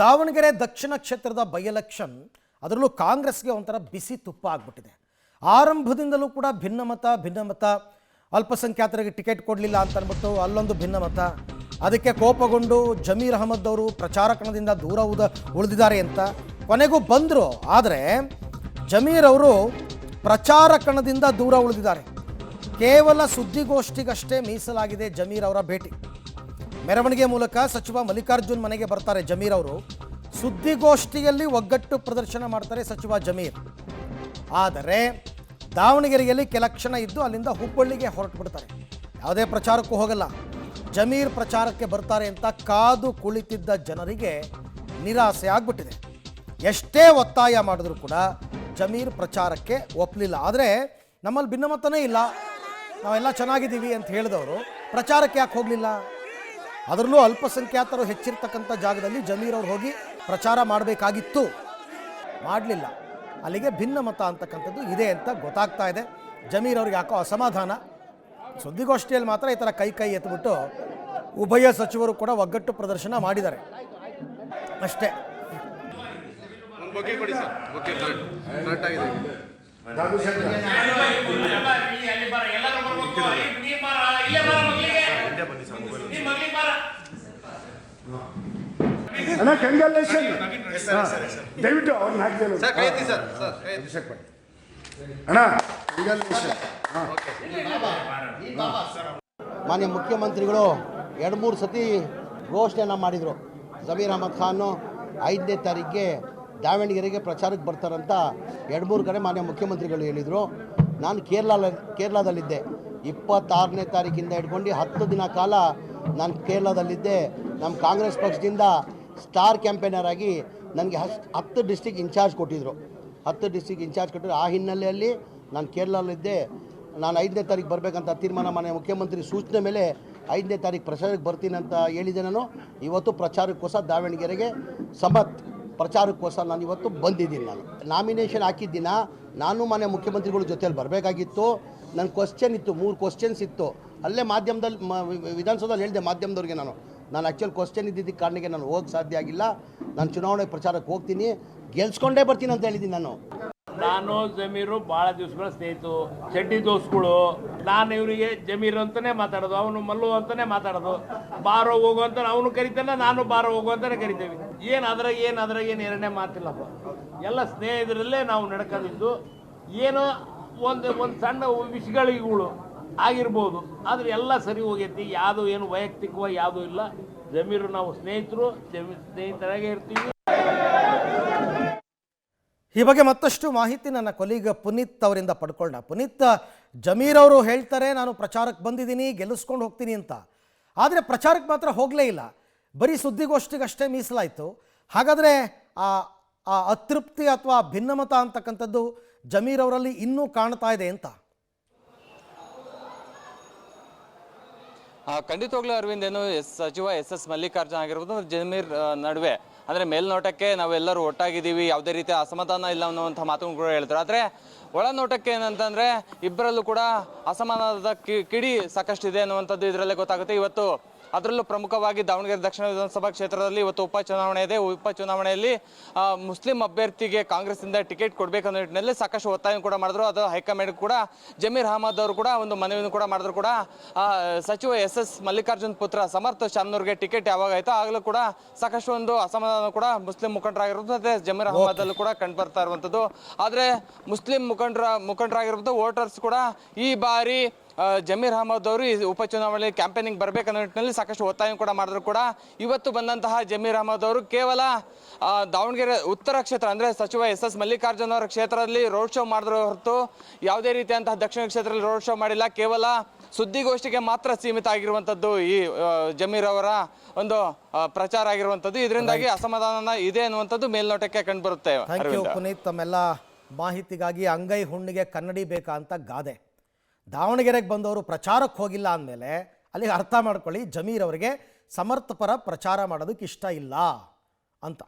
ದಾವಣಗೆರೆ ದಕ್ಷಿಣ ಕ್ಷೇತ್ರದ by election ಅದರಲ್ಲೂ ಕಾಂಗ್ರೆಸ್ಗೆ ಒಂಥರ ಬಿಸಿ ತುಪ್ಪ ಆಗಿಬಿಟ್ಟಿದೆ. ಆರಂಭದಿಂದಲೂ ಕೂಡ ಭಿನ್ನಮತ ಅಲ್ಪಸಂಖ್ಯಾತರಿಗೆ ಟಿಕೆಟ್ ಕೊಡಲಿಲ್ಲ ಅಂತ ಅಂದ್ಬಿಟ್ಟು ಅಲ್ಲೊಂದು ಭಿನ್ನಮತ. ಅದಕ್ಕೆ ಕೋಪಗೊಂಡು ಜಮೀರ್ ಅಹಮದ್ ಅವರು ಪ್ರಚಾರ ಕಣದಿಂದ ದೂರ ಉಳಿದಿದ್ದಾರೆ ಅಂತ ಕೊನೆಗೂ ಬಂದರು. ಆದರೆ ಜಮೀರ್ ಅವರು ಪ್ರಚಾರ ಕಣದಿಂದ ದೂರ ಉಳಿದಿದ್ದಾರೆ. ಕೇವಲ ಸುದ್ದಿಗೋಷ್ಠಿಗಷ್ಟೇ ಮೀಸಲಾಗಿದೆ ಜಮೀರ್ ಅವರ ಭೇಟಿ. ಮೆರವಣಿಗೆ ಮೂಲಕ ಸಚಿವ ಮಲ್ಲಿಕಾರ್ಜುನ್ ಮನೆಗೆ ಬರ್ತಾರೆ ಜಮೀರ್ ಅವರು. ಸುದ್ದಿಗೋಷ್ಠಿಯಲ್ಲಿ ಒಗ್ಗಟ್ಟು ಪ್ರದರ್ಶನ ಮಾಡ್ತಾರೆ ಸಚಿವ ಜಮೀರ್. ಆದರೆ ದಾವಣಗೆರೆಯಲ್ಲಿ ಕೆಲ ಕ್ಷಣ ಇದ್ದು ಅಲ್ಲಿಂದ ಹುಬ್ಬಳ್ಳಿಗೆ ಹೊರಟು ಬಿಡ್ತಾರೆ. ಯಾವುದೇ ಪ್ರಚಾರಕ್ಕೂ ಹೋಗಲ್ಲ. ಜಮೀರ್ ಪ್ರಚಾರಕ್ಕೆ ಬರ್ತಾರೆ ಅಂತ ಕಾದು ಕುಳಿತಿದ್ದ ಜನರಿಗೆ ನಿರಾಸೆ ಆಗ್ಬಿಟ್ಟಿದೆ. ಎಷ್ಟೇ ಒತ್ತಾಯ ಮಾಡಿದ್ರು ಕೂಡ ಜಮೀರ್ ಪ್ರಚಾರಕ್ಕೆ ಒಪ್ಪಲಿಲ್ಲ. ಆದರೆ ನಮ್ಮಲ್ಲಿ ಭಿನ್ನಮತನೇ ಇಲ್ಲ, ನಾವೆಲ್ಲ ಚೆನ್ನಾಗಿದ್ದೀವಿ ಅಂತ ಹೇಳಿದವರು ಪ್ರಚಾರಕ್ಕೆ ಯಾಕೆ ಹೋಗಲಿಲ್ಲ? ಅದರಲ್ಲೂ ಅಲ್ಪಸಂಖ್ಯಾತರು ಹೆಚ್ಚಿರ್ತಕ್ಕಂಥ ಜಾಗದಲ್ಲಿ ಜಮೀರ್ ಅವ್ರು ಹೋಗಿ ಪ್ರಚಾರ ಮಾಡಬೇಕಾಗಿತ್ತು, ಮಾಡಲಿಲ್ಲ. ಅಲ್ಲಿಗೆ ಭಿನ್ನಮತ ಅಂತಕ್ಕಂಥದ್ದು ಇದೆ ಅಂತ ಗೊತ್ತಾಗ್ತಾ ಇದೆ. ಜಮೀರ್ ಅವ್ರಿಗೆ ಯಾಕೋ ಅಸಮಾಧಾನ. ಸುದ್ದಿಗೋಷ್ಠಿಯಲ್ಲಿ ಮಾತ್ರ ಈ ಥರ ಕೈ ಎತ್ಬಿಟ್ಟು ಉಭಯ ಸಚಿವರು ಕೂಡ ಒಗ್ಗಟ್ಟು ಪ್ರದರ್ಶನ ಮಾಡಿದ್ದಾರೆ ಅಷ್ಟೇ. ಅಣ್ಣ ಕಂಗ್ರಾಚುಲೇಷನ್. ದಯವಿಟ್ಟು ಅವ್ರನ್ನ ಹಾಕ್ತೇನೆ ಅಣ್ಣ. ಕಂಗ್ರಾಚುಲೇಷನ್. ಮಾನ್ಯ ಮುಖ್ಯಮಂತ್ರಿಗಳು 2-3 ಸತಿ ಘೋಷಣೆಯನ್ನು ಮಾಡಿದರು. ಜಮೀರ್ ಅಹಮದ್ ಖಾನು 5ನೇ ತಾರೀಕಿಗೆ ದಾವಣಗೆರೆಗೆ ಪ್ರಚಾರಕ್ಕೆ ಬರ್ತಾರಂತ 2-3 ಕಡೆ ಮಾನ್ಯ ಮುಖ್ಯಮಂತ್ರಿಗಳು ಹೇಳಿದರು. ನಾನು ಕೇರಳದಲ್ಲಿದ್ದೆ. 26ನೇ ತಾರೀಕಿಂದ ಹಿಡ್ಕೊಂಡು 10 ದಿನ ಕಾಲ ನಾನು ಕೇರಳದಲ್ಲಿದ್ದೆ. ನಮ್ಮ ಕಾಂಗ್ರೆಸ್ ಪಕ್ಷದಿಂದ ಸ್ಟಾರ್ ಕ್ಯಾಂಪೇನರ್ ಆಗಿ ನನಗೆ 10 ಡಿಸ್ಟಿಕ್ ಇನ್ಚಾರ್ಜ್ ಕೊಟ್ಟಿದ್ದರು. 10 ಡಿಸ್ಟಿಕ್ ಇನ್ಚಾರ್ಜ್ ಕೊಟ್ಟಿದ್ರು. ಆ ಹಿನ್ನೆಲೆಯಲ್ಲಿ ನಾನು ಕೇರಳದಲ್ಲಿದ್ದೆ. ನಾನು 5ನೇ ತಾರೀಕು ಬರಬೇಕಂತ ತೀರ್ಮಾನ ಮಾನ್ಯ ಮುಖ್ಯಮಂತ್ರಿ ಸೂಚನೆ ಮೇಲೆ 5ನೇ ತಾರೀಕು ಪ್ರಚಾರಕ್ಕೆ ಬರ್ತೀನಿ ಅಂತ ಹೇಳಿದೆ. ನಾನು ಇವತ್ತು ಪ್ರಚಾರಕ್ಕೋಸ್ಕರ ದಾವಣಗೆರೆಗೆ ಪ್ರಚಾರಕ್ಕೋಸ್ಕರ ನಾನು ಇವತ್ತು ಬಂದಿದ್ದೀನಿ. ನಾನು ನಾಮಿನೇಷನ್ ಹಾಕಿದ್ದಿನ ನಾನು ಮಾನ್ಯ ಮುಖ್ಯಮಂತ್ರಿಗಳ ಜೊತೆಯಲ್ಲಿ ಬರಬೇಕಾಗಿತ್ತು. ನನ್ನ ಕ್ವಶ್ಚನ್ ಇತ್ತು, 3 ಕ್ವಶ್ಚನ್ಸ್ ಇತ್ತು. ಅಲ್ಲೇ ಮಾಧ್ಯಮದಲ್ಲಿ ವಿಧಾನಸೌಧದಲ್ಲಿ ಹೇಳಿದೆ ಮಾಧ್ಯಮದವ್ರಿಗೆ. ನಾನು ಆ್ಯಕ್ಚುಲಿ ಕ್ವಶ್ಚನ್ ಇದ್ದಿದ್ದಕ್ಕೆ ಕಾರಣಕ್ಕೆ ನಾನು ಹೋಗಕ್ಕೆ ಸಾಧ್ಯ ಆಗಿಲ್ಲ. ನಾನು ಚುನಾವಣೆ ಪ್ರಚಾರಕ್ಕೆ ಹೋಗ್ತೀನಿ, ಗೆಲ್ಸ್ಕೊಂಡೇ ಬರ್ತೀನಿ ಅಂತ ಹೇಳಿದ್ದೀನಿ. ನಾನು ಜಮೀರು ಭಾಳ ದಿವಸಗಳ ಸ್ನೇಹಿತರು, ಚಡ್ಡಿ ದೋಸ್ಗಳು. ನಾನು ಇವರಿಗೆ ಜಮೀರು ಅಂತಲೇ ಮಾತಾಡೋದು, ಅವನು ಮಲ್ಲು ಅಂತಲೇ ಮಾತಾಡೋದು. ಬಾರೋ ಹೋಗು ಅಂತ ಅವನು ಕರಿತಾನೆ, ನಾನು ಬಾರೋ ಹೋಗು ಅಂತಲೇ ಕರಿತೇವೆ. ಏನು ಅದ್ರಾಗ ಏನು ಎರಡನೇ ಮಾತಿಲ್ಲಪ್ಪ. ಎಲ್ಲ ಸ್ನೇಹಿತರಲ್ಲೇ ನಾವು ನಡ್ಕೊಂಡಿದ್ದು. ಏನೋ ಒಂದು ಸಣ್ಣ ವಿಷಯಗಳಿಗಳು ಆಗಿರ್ಬೋದು, ಆದರೆ ಎಲ್ಲ ಸರಿ ಹೋಗೈತಿ. ಯಾವುದು ಏನು ವೈಯಕ್ತಿಕವಾಗಿ ಯಾವುದೂ ಇಲ್ಲ. ಜಮೀರು ನಾವು ಸ್ನೇಹಿತರಾಗೇ ಇರ್ತೀವಿ. ಈ ಬಗ್ಗೆ ಮತ್ತಷ್ಟು ಮಾಹಿತಿ ನನ್ನ ಕೊಲೀಗ ಪುನೀತ್ ಅವರಿಂದ ಪಡ್ಕೊಳ್ಳೋಣ. ಪುನೀತ್, ಜಮೀರ್ ಅವರು ಹೇಳ್ತಾರೆ ನಾನು ಪ್ರಚಾರಕ್ಕೆ ಬಂದಿದ್ದೀನಿ, ಗೆಲ್ಲಿಸ್ಕೊಂಡು ಹೋಗ್ತೀನಿ ಅಂತ. ಆದರೆ ಪ್ರಚಾರಕ್ಕೆ ಮಾತ್ರ ಹೋಗಲೇ ಇಲ್ಲ, ಬರೀ ಸುದ್ದಿಗೋಷ್ಠಿಗಷ್ಟೇ ಮೀಸಲಾಯಿತು. ಹಾಗಾದರೆ ಆ ಅತೃಪ್ತಿ ಅಥವಾ ಭಿನ್ನಮತ ಅಂತಕ್ಕಂಥದ್ದು ಜಮೀರ್ ಅವರಲ್ಲಿ ಇನ್ನೂ ಕಾಣ್ತಾ ಇದೆ ಅಂತ? ಖಂಡಿತವಾಗ್ಲೂ ಅರವಿಂದ್, ಏನು ಸಚಿವ ಎಸ್ ಮಲ್ಲಿಕಾರ್ಜುನ್ ಆಗಿರ್ಬೋದು ಜಮೀರ್ ನಡುವೆ ಅಂದರೆ ಮೇಲ್ನೋಟಕ್ಕೆ ನಾವೆಲ್ಲರೂ ಒಟ್ಟಾಗಿದ್ದೀವಿ, ಯಾವುದೇ ರೀತಿಯ ಅಸಮಾಧಾನ ಇಲ್ಲ ಅನ್ನುವಂಥ ಮಾತುಗಳು ಕೂಡ ಹೇಳ್ತಾರೆ. ಆದರೆ ಒಳನೋಟಕ್ಕೆ ಏನಂತಂದರೆ ಇಬ್ಬರಲ್ಲೂ ಕೂಡ ಅಸಮಾಧಾನದ ಕಿಡಿ ಸಾಕಷ್ಟಿದೆ ಅನ್ನುವಂಥದ್ದು ಇದರಲ್ಲೇ ಗೊತ್ತಾಗುತ್ತೆ. ಇವತ್ತು ಅದರಲ್ಲೂ ಪ್ರಮುಖವಾಗಿ ದಾವಣಗೆರೆ ದಕ್ಷಿಣ ವಿಧಾನಸಭಾ ಕ್ಷೇತ್ರದಲ್ಲಿ ಇವತ್ತು ಉಪಚುನಾವಣೆ ಇದೆ. ಉಪಚುನಾವಣೆಯಲ್ಲಿ ಮುಸ್ಲಿಂ ಅಭ್ಯರ್ಥಿಗೆ ಕಾಂಗ್ರೆಸ್ಸಿಂದ ಟಿಕೆಟ್ ಕೊಡಬೇಕನ್ನೋ ನಿಟ್ಟಿನಲ್ಲಿ ಸಾಕಷ್ಟು ಒತ್ತಾಯ ಕೂಡ ಮಾಡಿದ್ರು. ಅದು ಹೈಕಮಾಂಡ್ ಕೂಡ ಜಮೀರ್ ಅಹಮದ್ ಅವರು ಕೂಡ ಒಂದು ಮನವಿಯನ್ನು ಕೂಡ ಮಾಡಿದ್ರು. ಕೂಡ ಸಚಿವ ಎಸ್ ಮಲ್ಲಿಕಾರ್ಜುನ್ ಪುತ್ರ ಸಮರ್ಥ ಶಾಮ್ನೂರ್ಗೆ ಟಿಕೆಟ್ ಯಾವಾಗ ಆಯಿತು ಆಗಲೂ ಕೂಡ ಸಾಕಷ್ಟು ಒಂದು ಅಸಮಾಧಾನ ಕೂಡ ಮುಸ್ಲಿಂ ಮುಖಂಡರಾಗಿರ್ಬೋದು ಮತ್ತು ಜಮೀರ್ ಅಹಮದ್ ಅಲ್ಲೂ ಕೂಡ ಕಂಡು ಬರ್ತಾ ಇರುವಂಥದ್ದು. ಆದರೆ ಮುಸ್ಲಿಂ ಮುಖಂಡರಾಗಿರ್ಬೋದು ವೋಟರ್ಸ್ ಕೂಡ ಈ ಬಾರಿ ಜಮೀರ್ ಅಹಮದ್ ಅವರು ಈ ಉಪಚುನಾವಣೆಯಲ್ಲಿ ಕ್ಯಾಂಪೇನಿಂಗ್ ಬರಬೇಕನ್ನೋ ನಿಟ್ಟಿನಲ್ಲಿ ಸಾಕಷ್ಟು ಒತ್ತಾಯ ಕೂಡ ಮಾಡಿದ್ರು. ಕೂಡ ಇವತ್ತು ಬಂದಂತಹ ಜಮೀರ್ ಅಹಮದ್ ಅವರು ಕೇವಲ ದಾವಣಗೆರೆ ಉತ್ತರ ಕ್ಷೇತ್ರ ಅಂದರೆ ಸಚಿವ ಎಸ್ ಮಲ್ಲಿಕಾರ್ಜುನ್ ಅವರ ಕ್ಷೇತ್ರದಲ್ಲಿ ರೋಡ್ ಶೋ ಮಾಡಿದ್ರು ಹೊರತು ಯಾವುದೇ ರೀತಿಯಂತಹ ದಕ್ಷಿಣ ಕ್ಷೇತ್ರದಲ್ಲಿ ರೋಡ್ ಶೋ ಮಾಡಿಲ್ಲ. ಕೇವಲ ಸುದ್ದಿಗೋಷ್ಠಿಗೆ ಮಾತ್ರ ಸೀಮಿತ ಆಗಿರುವಂಥದ್ದು ಈ ಜಮೀರ್ ಅವರ ಒಂದು ಪ್ರಚಾರ ಆಗಿರುವಂಥದ್ದು. ಇದರಿಂದಾಗಿ ಅಸಮಾಧಾನ ಇದೆ ಅನ್ನುವಂಥದ್ದು ಮೇಲ್ನೋಟಕ್ಕೆ ಕಂಡು ಬರುತ್ತೆ. ಪುನೀತ್, ತಮ್ಮೆಲ್ಲ ಮಾಹಿತಿಗಾಗಿ ಅಂಗೈ ಹುಣ್ಣಿಗೆ ಕನ್ನಡಿ ಬೇಕಾ ಅಂತ ಗಾದೆ. ದಾವಣಗೆರೆಗೆ ಬಂದವರು ಪ್ರಚಾರಕ್ಕೆ ಹೋಗಿಲ್ಲ ಅಂದಮೇಲೆ ಅಲ್ಲಿಗೆ ಅರ್ಥ ಮಾಡ್ಕೊಳ್ಳಿ, ಜಮೀರ್ ಅವರಿಗೆ ಸಮರ್ಥಪರ ಪ್ರಚಾರ ಮಾಡೋದಕ್ಕೆ ಇಷ್ಟ ಇಲ್ಲ ಅಂತ.